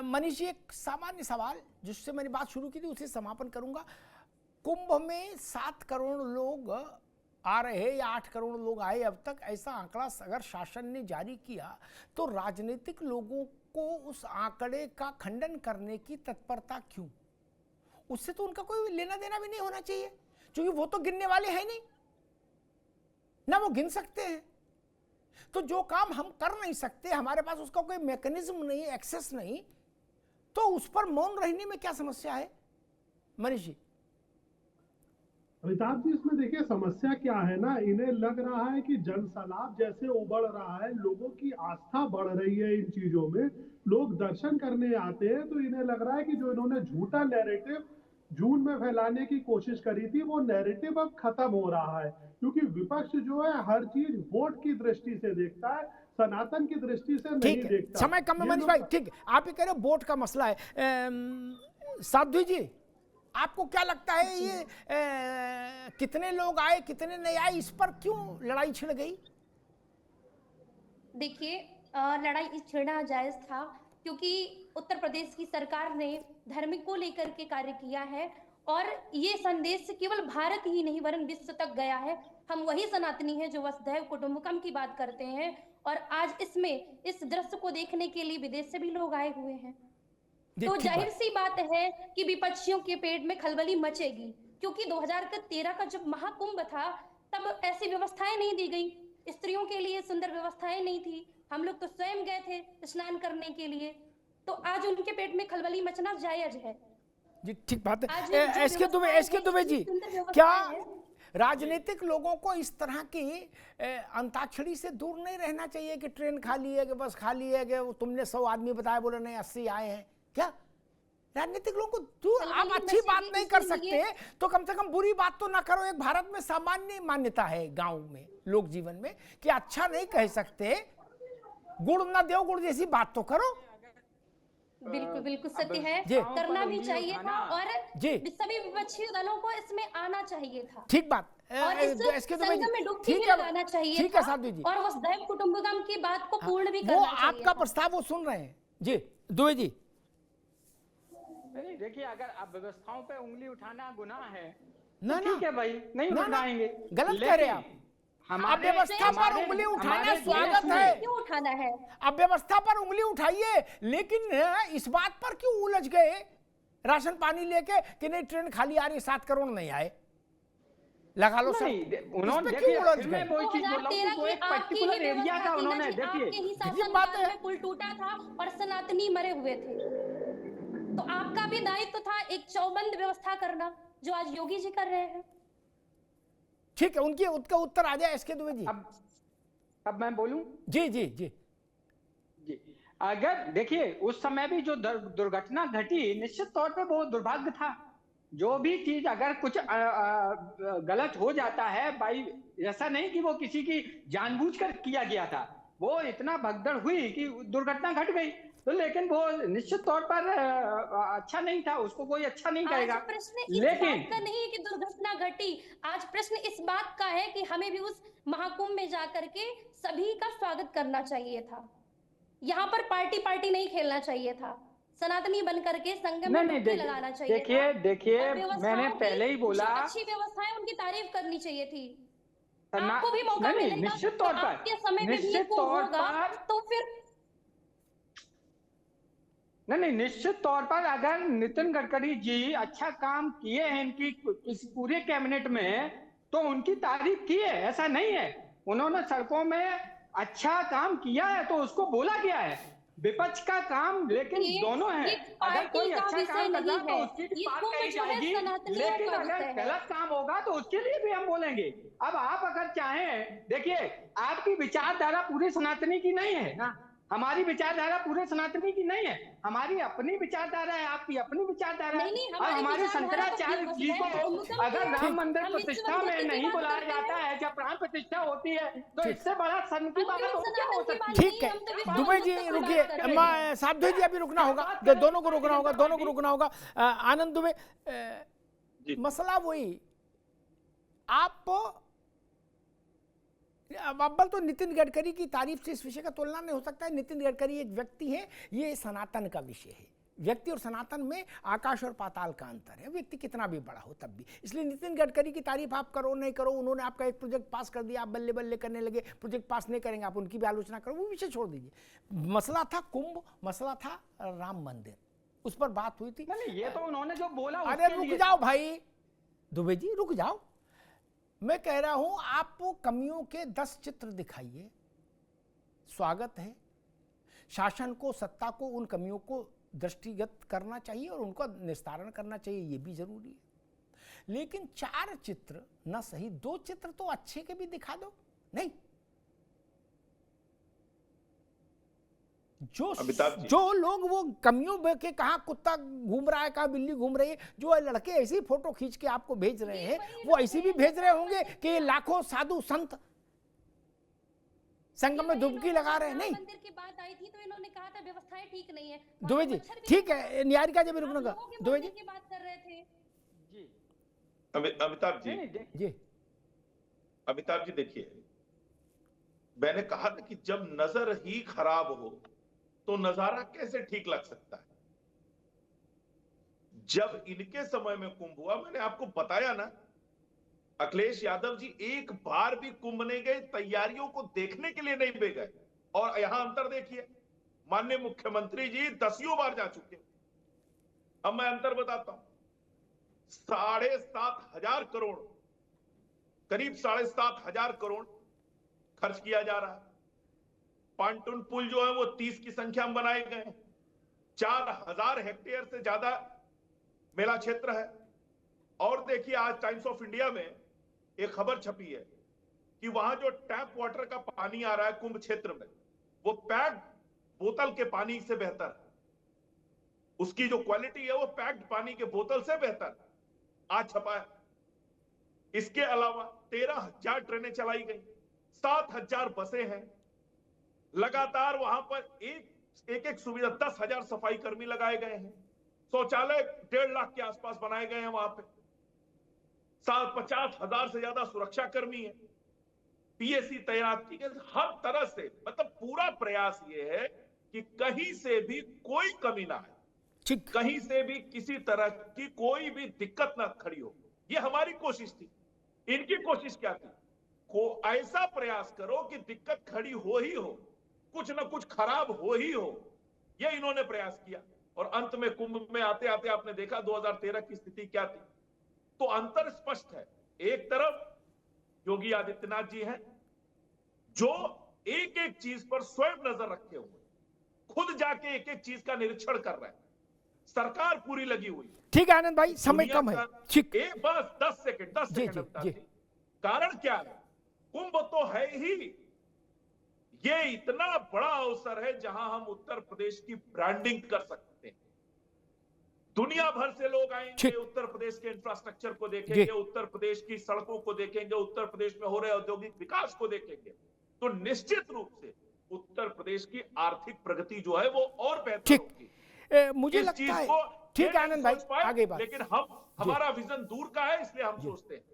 मनीष जी, एक सामान्य सवाल जिससे मैंने बात शुरू की थी उसे समापन करूंगा। कुंभ में 7 करोड़ लोग आ रहे हैं या 8 करोड़ लोग आए अब तक, ऐसा आंकड़ा अगर शासन ने जारी किया तो राजनीतिक लोगों को उस आंकड़े का खंडन करने की तत्परता क्यों? उससे तो उनका कोई लेना देना भी नहीं होना चाहिए, क्योंकि वो तो गिनने वाले हैं नहीं ना, वो गिन सकते हैं। तो जो काम हम कर नहीं सकते, हमारे पास उसका कोई मैकेनिज्म नहीं, एक्सेस नहीं, तो उस पर मौन रहने में क्या समस्या है? मनीष जी। अमिताभ जी, इसमें देखिए समस्या क्या है ना, इन्हें लग रहा है कि जनसैलाब जैसे उबड़ रहा है, लोगों की आस्था बढ़ रही है इन चीजों में, लोग दर्शन करने आते हैं, तो इन्हें लग रहा है कि जो इन्होंने झूठा नैरेटिव जून में फैलाने की कोशिश करी थी, वो नैरेटिव अब खत्म हो रहा है, क्योंकि विपक्ष जो है हर चीज वोट की दृष्टि से देखता है, सनातन की दृष्टि से नहीं ठीक है, देखता। समय कम है मनीष भाई, ठीक है, आप ये कह रहे हो वोट का मसला है। साध्वी जी, आपको क्या लगता है ये कितने लोग आए कितने नहीं आए, इस पर क्यों लड़ाई छिड़ गई? देखिए, लड़ाई छिड़ना जायज था, क्योंकि उत्तर प्रदेश की सरकार ने धर्म को लेकर के कार्य किया है और ये संदेश केवल भारत ही नहीं वरन विश्व तक गया है। हम वही सनातनी हैं जो वसुधैव कुटुंबकम की बात करते हैं, और आज इसमें इस दृश्य को देखने के लिए विदेश से भी लोग आए हुए हैं। तो जाहिर सी बात है कि विपक्षियों के पेट में खलबली मचेगी, क्योंकि 2013 का जब महाकुंभ था तब ऐसी व्यवस्थाएं नहीं दी गई, स्त्रियों के लिए सुंदर व्यवस्थाएं नहीं थी, हम लोग तो स्वयं गए थे स्नान करने के लिए, तो आज उनके पेट में खलबली मचना जायज है जी। ठीक बात आज है। जो एसके दुबे व्यवस्थाएं जी, हैं, सुंदर क्या व्यवस्थाएं हैं। राजनीतिक लोगों को इस तरह की अंताक्षरी से दूर नहीं रहना चाहिए कि ट्रेन खाली है, कि बस खाली है, कि तुमने 100 आदमी बताया, बोले नहीं 80 आए हैं? क्या राजनीतिक लोगों को दूर, आप अच्छी बात नहीं कर सकते तो कम से कम बुरी बात तो ना करो। एक भारत में सामान्य मान्यता है गांव में, लोक जीवन में, कि अच्छा नहीं कह सकते, गुड़ ना दो गुड़ जैसी बात तो करो। बिल्कुल बिल्कुल सत्य है, जी, करना भी चाहिए था और सभी विपक्षी दलों को इसमें आना चाहिए था। ठीक बात। और इस संगम में डुबकी भी लगाना चाहिए था और वसुधैव कुटुंबकम की बात को पूर्ण भी करना चाहिए। आपका प्रस्ताव वो सुन रहे हैं जी, दुबे जी। नहीं, देखिए, अगर आप व्यवस्थाओं पे उंगली उठाना गुनाह है ना, ठीक है भाई, नहीं उठाएंगे, गलत कह रहे हैं आप। व्यवस्था पर उंगली उठाना स्वागत है, क्यों उठाना है? अब व्यवस्था पर उंगली उठाइए, लेकिन इस बात पर क्यों उलझ गए राशन पानी लेके कि नहीं ट्रेन खाली आ रही, 7 करोड़ नहीं आए, लगा लो सर। उन्होंने देखिए मैं कोई चीज बोल रहा हूं, एक पर्टिकुलर एरिया का उन्होंने देखिए बात है, पुल टूटा था और सनातनी मरे हुए थे, तो आपका भी दायित्व था एक चौबंद व्यवस्था करना, जो आज योगी जी कर रहे हैं। ठीक है, उसका उत्तर आ जाए एसके दुबे जी। अब मैं बोलूं? जी जी जी जी। अगर देखिए उस समय भी जो दुर्घटना घटी, निश्चित तौर पे वो दुर्भाग्य था। जो भी चीज अगर कुछ गलत हो जाता है भाई, ऐसा नहीं कि वो किसी की जानबूझकर किया गया था, वो इतना भगदड़ हुई कि दुर्घटना घट गई, तो लेकिन वो निश्चित तौर पर अच्छा नहीं था, उसको कोई अच्छा नहीं कहेगा। प्रश्न इस बात का नहीं है कि दुर्घटना घटी, आज प्रश्न इस बात का है कि हमें भी उस महाकुंभ में जाकर के सभी का स्वागत करना चाहिए था, यहाँ पर पार्टी नहीं खेलना चाहिए था, सनातनी बनकर के संगम में डुबकी लगाना चाहिए। देखिए मैंने पहले ही बोला, अच्छी व्यवस्थाएं उनकी तारीफ करनी चाहिए थी। आपको भी मौका मिलेगा, निश्चित तौर पर, आपके समय में भी होगा, तो फिर नहीं, निश्चित तौर पर अगर नितिन गडकरी जी अच्छा काम किए हैं इनकी इस पूरे कैबिनेट में, तो उनकी तारीफ की है, ऐसा नहीं है। उन्होंने सड़कों में अच्छा काम किया है तो उसको बोला गया है। विपक्ष का काम लेकिन दोनों है, अगर कोई अच्छा काम करता तो उसकी भी बात कही जाएगी, लेकिन अगर गलत काम होगा तो उसके लिए भी हम बोलेंगे। अब आप अगर चाहें, देखिए आपकी विचारधारा पूरे सनातनी की नहीं है ना, हमारी विचारधारा पूरे सनातनी की नहीं है, हमारी अपनी विचारधारा है, आपकी अपनी विचारधारा है। और हमारे शंकराचार्य जी को अगर राम मंदिर प्रतिष्ठा में नहीं बुलाया जाता है, जब प्राण प्रतिष्ठा होती है, तो इससे बड़ा सन की बात और क्या हो सकती है? ठीक है दुबे जी रुकिए, साध्वी जी अभी रुकना होगा, दोनों को रुकना होगा। आनंद दुबे, मसला वही, आप अब अव्वल तो नितिन गडकरी की तारीफ से इस विषय का तुलना नहीं हो सकता है। नितिन गडकरी एक व्यक्ति है, ये सनातन का विषय है। व्यक्ति और सनातन में आकाश और पाताल का अंतर है, व्यक्ति कितना भी बड़ा हो तब भी। इसलिए नितिन गडकरी की तारीफ आप करो नहीं करो, उन्होंने आपका एक प्रोजेक्ट पास कर दिया, आप बल्ले बल्ले करने लगे, प्रोजेक्ट पास नहीं करेंगे, आप उनकी भी आलोचना करो, वो विषय छोड़ दीजिए। मसला था कुंभ, मसला था राम मंदिर, उस पर बात हुई थी। नहीं, ये तो उन्होंने जो बोला अरे उसके रुक लिए- जाओ भाई दुबे जी, रुक जाओ। मैं कह रहा हूं आप कमियों के 10 चित्र दिखाइए, स्वागत है। शासन को, सत्ता को उन कमियों को दृष्टिगत करना चाहिए और उनका निस्तारण करना चाहिए, ये भी जरूरी है। लेकिन 4 चित्र ना सही, 2 चित्र तो अच्छे के भी दिखा दो। नहीं, जो लोग वो कमियों के कहाँ कुत्ता घूम रहा है, कहाँ बिल्ली घूम रही है, जो लड़के ऐसी फोटो खींच के आपको भेज रहे हैं, वो ऐसी भी भेज रहे होंगे कि लाखों साधु संत संगम में डुबकी लगा रहे हैं। नहीं, मंदिर की बात आई थी तो इन्होंने कहा था व्यवस्थाएं ठीक नहीं है। दुबे जी ठीक है, निहारिका जी रुकना का दुबे जी की बात कर रहे थे। जी अमिताभ जी, जी अमिताभ जी देखिए, मैंने कहा था कि जब नजर ही खराब हो तो नजारा कैसे ठीक लग सकता है। जब इनके समय में कुंभ हुआ, मैंने आपको बताया ना, अखिलेश यादव जी एक बार भी कुंभ नहीं गए, तैयारियों को देखने के लिए नहीं गए। और यहां अंतर देखिए, माननीय मुख्यमंत्री जी 10 बार जा चुके। अब मैं अंतर बताता हूं। 7,500 करोड़, करीब 7,500 करोड़ खर्च किया जा रहा है। पांटून पुल जो है वो 30 की संख्या में बनाए गए हैं। 4,000 हेक्टेयर से ज्यादा मेला क्षेत्र है। और देखिए, आज टाइम्स ऑफ इंडिया में एक खबर छपी है कि वहां जो टैप वाटर का पानी आ रहा है कुंभ क्षेत्र में, वो पैक्ड बोतल के पानी से बेहतर है। उसकी जो क्वालिटी है वो पैक्ड पानी के बोतल से बेहतर आज छपा है। इसके अलावा 13,000 ट्रेनें चलाई गई, 7,000 बसें हैं। लगातार वहां पर एक सुविधा, 10,000 सफाई कर्मी लगाए गए हैं। शौचालय 1.5 लाख के आसपास बनाए गए हैं वहां पे। 50,000 से ज्यादा सुरक्षा कर्मी है। पीएसी तैनात की गई। हर तरह से, मतलब पूरा प्रयास ये है कि कहीं से भी कोई कमी ना आए, ठीक, कहीं से भी किसी तरह की कोई भी दिक्कत ना खड़ी हो। ये हमारी कोशिश थी। इनकी कोशिश क्या थी? को ऐसा प्रयास करो कि दिक्कत खड़ी हो ही हो, कुछ ना कुछ खराब हो ही हो। ये इन्होंने प्रयास किया। और अंत में कुंभ में आते आते आपने देखा 2013 की स्थिति क्या थी। तो अंतर स्पष्ट है। एक तरफ योगी आदित्यनाथ जी हैं जो एक एक चीज पर स्वयं नजर रखे हुए, खुद जाके एक एक चीज का निरीक्षण कर रहे हैं। सरकार पूरी लगी हुई है। ठीक है आनंद भाई, समय कम है। ठीक, एक बस 10 सेकंड जी। कारण क्या है? कुंभ तो है ही, ये इतना बड़ा अवसर है जहां हम उत्तर प्रदेश की ब्रांडिंग कर सकते हैं। दुनिया भर से लोग आएंगे, उत्तर प्रदेश के इंफ्रास्ट्रक्चर को देखेंगे, उत्तर प्रदेश की सड़कों को देखेंगे, उत्तर प्रदेश में हो रहे औद्योगिक विकास को देखेंगे। तो निश्चित रूप से उत्तर प्रदेश की आर्थिक प्रगति जो है वो और बेहतर होगी। मुझे लगता है ठीक है आनंद भाई, आगे बात। लेकिन हमारा विजन दूर का है, इसलिए हम सोचते हैं